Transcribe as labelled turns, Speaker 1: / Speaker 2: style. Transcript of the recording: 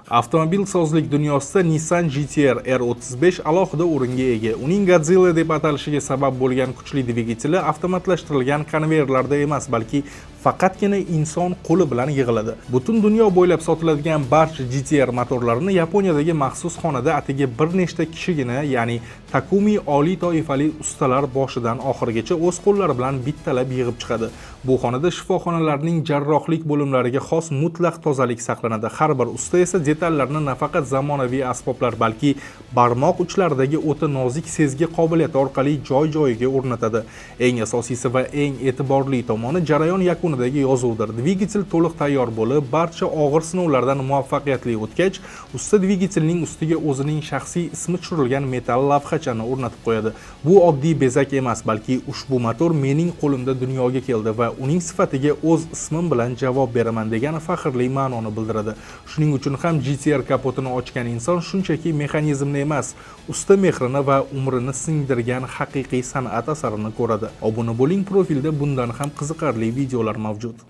Speaker 1: Avtomobilsozlik dunyosida Nissan GT-R R35 alohida o'ringa ega. Uning Godzilla deb atalishiga sabab bo'lgan kuchli dvigateli avtomatlashtirilgan konveyerlarda emas, balki faqatgina inson qo'li bilan yig'iladi. Butun dunyo bo'ylab sotiladigan barcha GT-R motorlarini Yaponiyadagi maxsus xonada atigi bir nechta kishigina, ya'ni Takumi oliy toifali ustalar boshidan oxirigacha o'z qo'llari bilan bittalab yig'ib chiqadi. Bu xonada shifoxonalarning jarrohlik bo'limlariga xos mutlaq tozalik saqlanadi. Har bir usta esa detallarni nafaqat zamonaviy asboblar, balki barmoq uchlaridagi o'ta nozik sezgi qobiliyati orqali joy-joyiga o'rnatadi. Eng asosiysi va eng e'tiborli tomoni jarayon yakunidagi yozuvdir. Dvigatel to'liq tayyor bo'lib, barcha og'ir sinovlardan muvaffaqiyatli o'tgach, usta dvigatelning ustiga o'zining shaxsiy ismi tushirilgan metall lavhachani o'rnatib qo'yadi. Bu oddiy bezak emas, balki ushbu motor mening qo'limda dunyoga keldi va uning sifatiga o'z ismim bilan javob beraman degan faxrli ma'noni bildiradi. Shuning uchun ham GT-R kapotini ochgan inson shunchaki mexanizmni emas, usta mehrini va umrini singdirgan haqiqiy san'at asarini ko'radi. Obuna bo'ling, profilda bundan ham qiziqarli videolar mavjud.